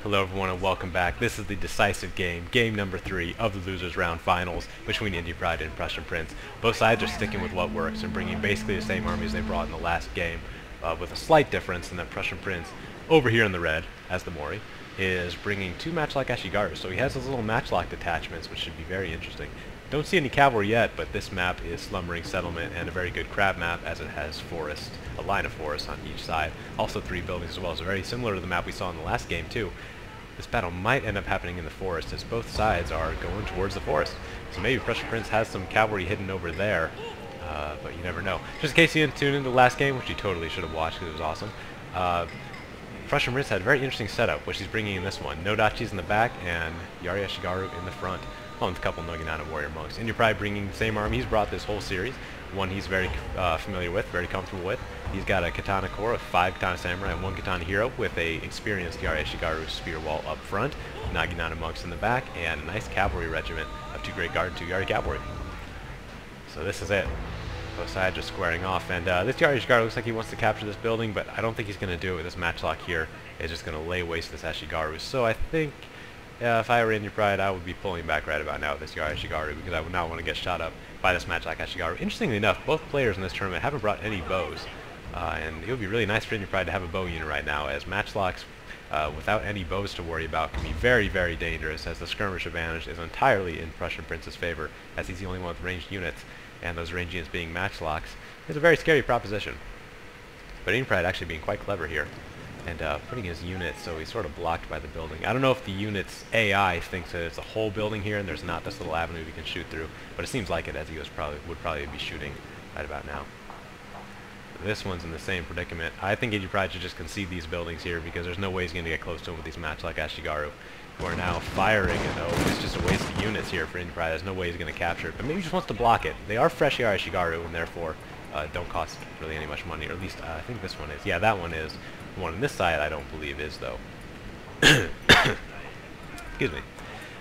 Hello everyone and welcome back. This is the decisive game, game number 3 of the losers round finals between Indypride and PrussianPrince. Both sides are sticking with what works and bringing basically the same armies they brought in the last game, with a slight difference in that PrussianPrince, over here in the red, as the Mori, is bringing 2 matchlock Ashigaru. So he has those little matchlock detachments, which should be very interesting. Don't see any cavalry yet, but this map is Slumbering Settlement and a very good crab map as it has forest, a line of forest on each side. Also 3 buildings as well, so very similar to the map we saw in the last game too. This battle might end up happening in the forest as both sides are going towards the forest. So maybe PrussianPrince has some cavalry hidden over there, but you never know. Just in case you didn't tune into the last game, which you totally should have watched because it was awesome, PrussianPrince had a very interesting setup, which he's bringing in this one. No Dachis in the back and Yari Ashigaru in the front, along with a couple Naginata warrior monks. Indypride bringing the same army he's brought this whole series. One he's very familiar with, very comfortable with. He's got a Katana Corps of 5 Katana Samurai and 1 Katana Hero with a experienced Yari Ashigaru spear wall up front, Naginata monks in the back, and a nice cavalry regiment of 2 Great Guard and 2 Yari Cavalry. So this is it. Both sides are squaring off, and this Yari Ashigaru looks like he wants to capture this building, but I don't think he's going to do it with this matchlock here. It's just going to lay waste this Ashigaru. So I think if I were Indypride, I would be pulling back right about now with this Yari Ashigaru because I would not want to get shot up by this matchlock Ashigaru. Interestingly enough, both players in this tournament haven't brought any bows, and it would be really nice for Indypride to have a bow unit right now, as matchlocks without any bows to worry about can be very, very dangerous, as the skirmish advantage is entirely in Prussian-Prince's favor, as he's the only one with ranged units, and those ranged units being matchlocks is a very scary proposition. But Indypride actually being quite clever here, and putting his units so he's sort of blocked by the building. I don't know if the unit's AI thinks that it's a whole building here and there's not this little avenue he can shoot through, but it seems like it, as he would probably be shooting right about now. This one's in the same predicament. I think Indypride should just concede these buildings here because there's no way he's going to get close to him with these matchlock Ashigaru, who are now firing, and it's just a waste of units here for Indypride. There's no way he's going to capture it, but maybe he just wants to block it. They are fresh Yari Ashigaru and therefore don't cost really any much money, or at least I think this one is. Yeah, that one is. The one on this side I don't believe is, though. Excuse me.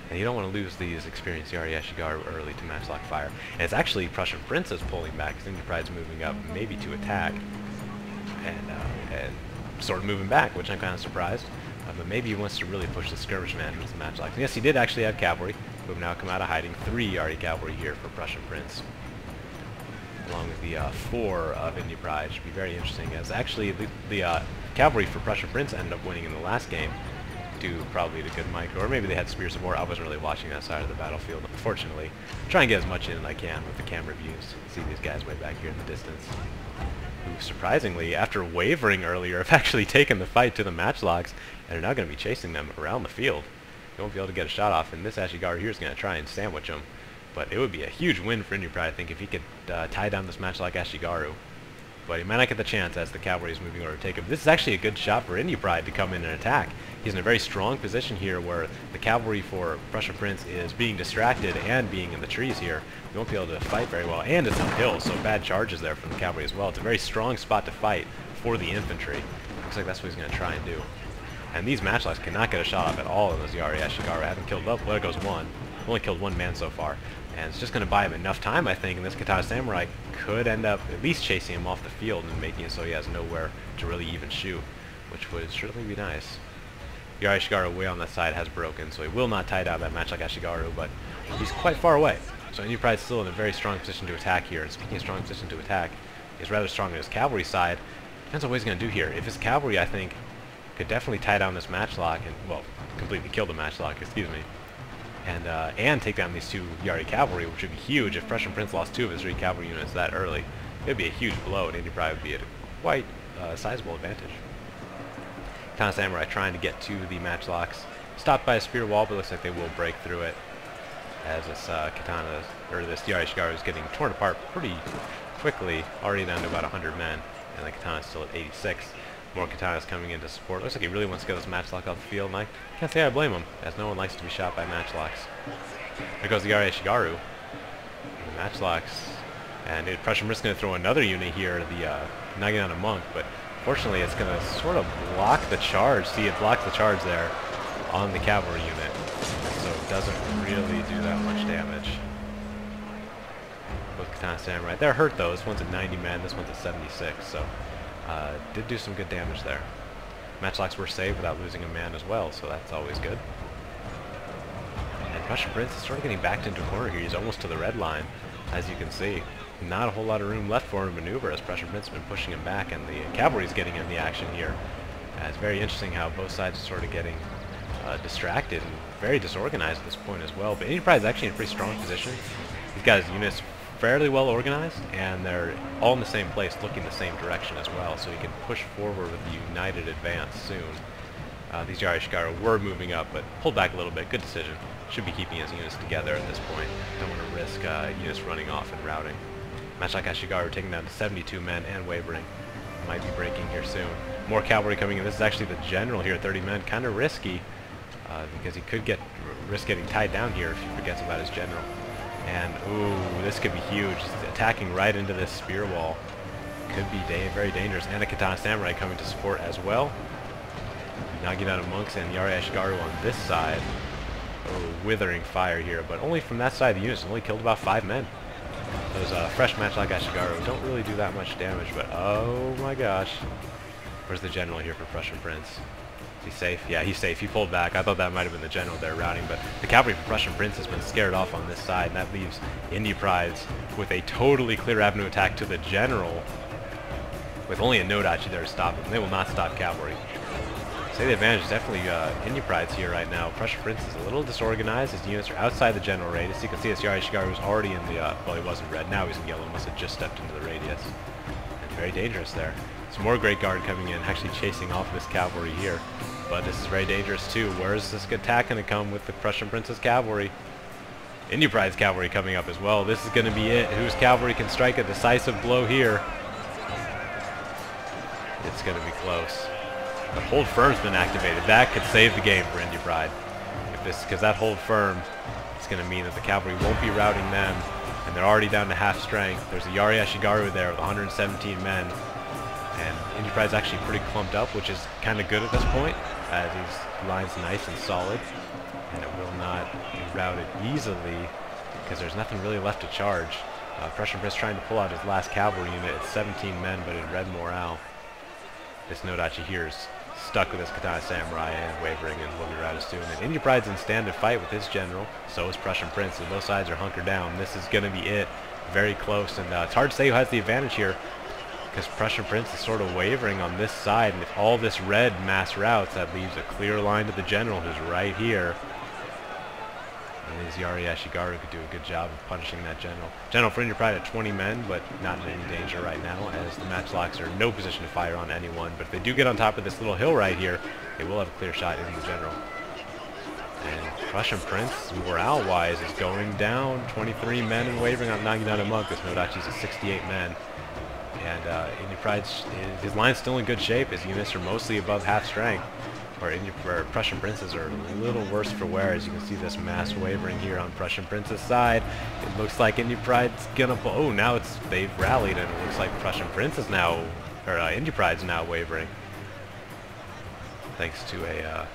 And you don't want to lose these experienced Yari Ashigaru early to matchlock fire. And it's actually PrussianPrince is pulling back, because Indypride's moving up, maybe to attack, and sort of moving back, which I'm kind of surprised. But maybe he wants to really push the skirmish management of matchlocks. And yes, he did actually have cavalry, who have now come out of hiding. 3 Yari cavalry here for PrussianPrince, along with the 4 of Indypride. Should be very interesting, as actually the cavalry for PrussianPrince ended up winning in the last game, due probably to good mic, or maybe they had spears of war. I wasn't really watching that side of the battlefield, unfortunately. Try and get as much in as I can with the camera views. See these guys way back here in the distance, who surprisingly, after wavering earlier, have actually taken the fight to the matchlocks, and are now going to be chasing them around the field. You won't be able to get a shot off, and this Ashigaru here is going to try and sandwich them. But it would be a huge win for Indypride, I think, if he could tie down this matchlock Ashigaru. But he might not get the chance as the cavalry is moving over to take him. This is actually a good shot for Indypride to come in and attack. He's in a very strong position here where the cavalry for PrussianPrince is being distracted and being in the trees here. He won't be able to fight very well, and it's uphill, so bad charges there from the cavalry as well. It's a very strong spot to fight for the infantry. Looks like that's what he's going to try and do. And these matchlocks cannot get a shot off at all in those Yari Ashigaru. I haven't killed, well, there goes one. Only killed 1 man so far. And it's just going to buy him enough time, I think, and this Katana Samurai could end up at least chasing him off the field and making it so he has nowhere to really even shoot, which would certainly be nice. Yari Ashigaru way on that side has broken, so he will not tie down that matchlock Ashigaru, but he's quite far away. So Indypride's still in a very strong position to attack here, and speaking of strong position to attack, he's rather strong on his cavalry side. Depends on what he's going to do here. If his cavalry, I think, could definitely tie down this matchlock, and, well, completely kill the matchlock, excuse me, and take down these 2 Yari cavalry, which would be huge if PrussianPrince lost 2 of his 3 cavalry units that early. It would be a huge blow, and Indypride would be at a quite sizable advantage. Katana Samurai trying to get to the matchlocks. Stopped by a spear wall, but looks like they will break through it, as this Katana, or this Yari Ashigaru is getting torn apart pretty quickly, already down to about 100 men, and the Katana's still at 86. More Katanas coming in to support. Looks like he really wants to get this matchlock off the field, and I can't say I blame him, as no one likes to be shot by matchlocks. There goes the Yari Ashigaru. Matchlocks. And PrussianPrince is going to throw another unit here, the Naginata monk, but fortunately it's going to sort of block the charge. See, it blocks the charge there on the cavalry unit, so it doesn't really do that much damage. Both Katana Samurai. They're hurt though. This one's at 90 men, this one's at 76, so did do some good damage there. matchlocks were saved without losing a man as well, so that's always good. And Prussian Prince is sort of getting backed into a corner here. He's almost to the red line, as you can see. Not a whole lot of room left for him to maneuver as Prussian Prince has been pushing him back, and the cavalry's getting in the action here. It's very interesting how both sides are sort of getting distracted and very disorganized at this point as well. But Indypride is actually in a pretty strong position. He's got his units fairly well organized, and they're all in the same place, looking the same direction as well, so he can push forward with the united advance soon. These Yarishigara were moving up, but pulled back a little bit. Good decision. Should be keeping his units together at this point. Don't want to risk units running off and routing. Matchlock Ashigaru taking down to 72 men and wavering. Might be breaking here soon. More cavalry coming in. This is actually the general here, 30 men. Kind of risky, because he could risk getting tied down here if he forgets about his general. And, ooh, this could be huge. He's attacking right into this spear wall. Could be very dangerous. And a Katana Samurai coming to support as well. Naginata Monks and Yari Ashigaru on this side. Oh, withering fire here, but only from that side of the units. Only killed about 5 men. Those fresh Matchlock Ashigaru don't really do that much damage, but oh my gosh. Where's the general here for Prussian Prince? Is he safe? Yeah, he's safe. He pulled back. I thought that might have been the general there routing, but the cavalry for Prussian Prince has been scared off on this side, and that leaves Indyprides with a totally clear avenue attack to the general, with only a Nodachi there to stop them. They will not stop cavalry. I'd say the advantage is definitely Indypride's here right now. Prussian Prince is a little disorganized. His units are outside the general radius. You can see this Yari Shigaru was already in the, well, he was in red. Now he's in yellow. Must have just stepped into the radius. And very dangerous there. Some more Great Guard coming in, actually chasing off this cavalry here. But this is very dangerous too. Where is this attack going to come with the Prussian Prince's cavalry? Indypride's cavalry coming up as well. This is going to be it. Whose cavalry can strike a decisive blow here? It's going to be close. The hold firm's been activated. That could save the game for Indypride. Because that hold firm is going to mean that the cavalry won't be routing them, and they're already down to half strength. There's a Yari Ashigaru there with 117 men, and Indypride's actually pretty clumped up, which is kind of good at this point, as his line's nice and solid, and it will not be routed easily because there's nothing really left to charge. Prussian Prince trying to pull out his last cavalry unit. It's 17 men, but in red morale. This Nodachi here is stuck with his Katana Samurai and wavering, and will be routed soon. And Indypride's in stand to fight with his general, so is Prussian Prince, and both sides are hunkered down. This is going to be it. Very close, and it's hard to say who has the advantage here, because Prussian Prince is sort of wavering on this side, and if all this red mass routes, that leaves a clear line to the general, who's right here. And these Yari Ashigaru could do a good job of punishing that general. General for Indypride at 20 men, but not in any danger right now, as the matchlocks are in no position to fire on anyone. But if they do get on top of this little hill right here, they will have a clear shot into the general. And Prussian Prince, morale-wise, is going down. 23 men and wavering on Naginata Monk. This Nodachi's at 68 men. And Indypride's, his line's still in good shape. His units are mostly above half strength. Or Prussian Princes are a little worse for wear, as you can see this mass wavering here on Prussian Prince's side. It looks like Indypride's gonna pull. Oh, now they've rallied, and it looks like Prussian Prince is now, or Indypride's now wavering. Thanks to a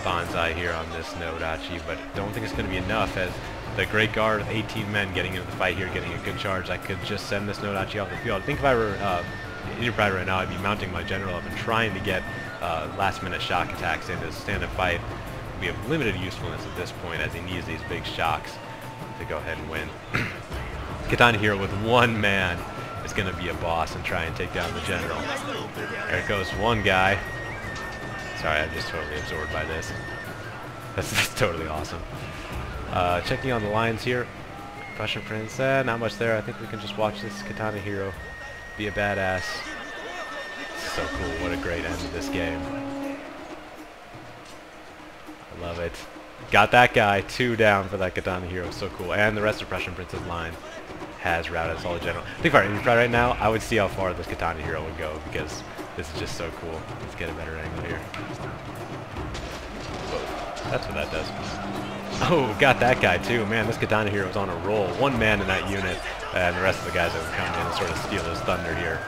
bonsai here on this Nodachi, but don't think it's going to be enough, as the Great Guard of 18 men getting into the fight here, getting a good charge. I could just send this Nodachi off the field. I think if I were Indypride right now, I'd be mounting my general up and trying to get last-minute shock attacks into stand-up fight. Will be of limited usefulness at this point, as he needs these big shocks to go ahead and win. Katana Hero with one man is going to be a boss and try and take down the general. There goes one guy. Sorry, I'm just totally absorbed by this. That's totally awesome. Checking on the lines here. Prussian Prince, not much there. I think we can just watch this Katana Hero be a badass. So cool. What a great end to this game. I love it. Got that guy. 2 down for that Katana Hero. So cool. And the rest of Prussian Prince's line has routed solid general. I think if I were Indypride right now, I would see how far this Katana Hero would go, because this is just so cool. Let's get a better angle here. Whoa. That's what that does. Oh, got that guy too. Man, this Katana Hero is on a roll. 1 man in that unit, and the rest of the guys that would come in and sort of steal his thunder here.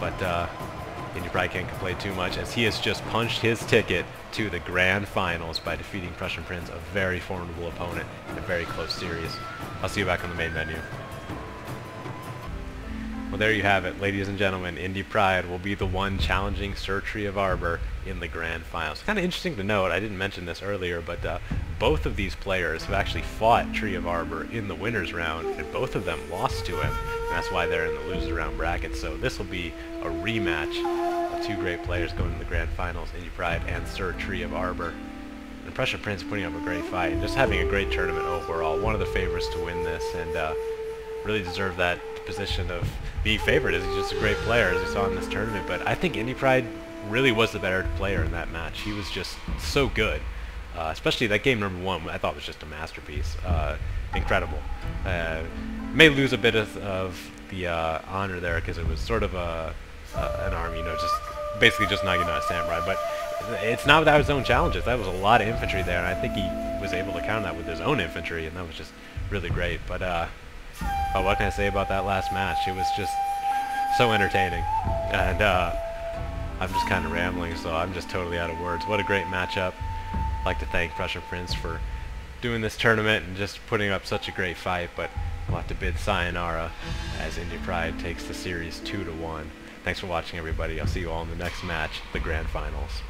But Indypride can't complain too much, as he has just punched his ticket to the grand finals by defeating Prussian Prince, a very formidable opponent in a very close series. I'll see you back on the main menu. Well, there you have it, ladies and gentlemen. Indypride will be the one challenging Sir Tree of Arbor in the grand finals. Kind of interesting to note, I didn't mention this earlier, but both of these players have actually fought Tree of Arbor in the winners round, and both of them lost to him, and that's why they're in the losers round bracket. So this will be a rematch of two great players going to the grand finals, Indypride and Sir Tree of Arbor. And PrussianPrince putting up a great fight and just having a great tournament overall. One of the favorites to win this, and really deserve that position of being favored, as he's just a great player, as we saw in this tournament. But I think Indypride really was the better player in that match. He was just so good. Especially that game number 1, I thought was just a masterpiece. Incredible. May lose a bit of the honor there because it was sort of an arm, you know, just basically just knocking out a samurai. But it's not without his own challenges. That was a lot of infantry there, and I think he was able to counter that with his own infantry, and that was just really great. But what can I say about that last match? It was just so entertaining, and I'm just kind of rambling, so I'm just totally out of words. What a great matchup. I'd like to thank PrussianPrince for doing this tournament and just putting up such a great fight, but we'll have to bid sayonara as Indypride takes the series 2-1. Thanks for watching, everybody. I'll see you all in the next match, the grand finals.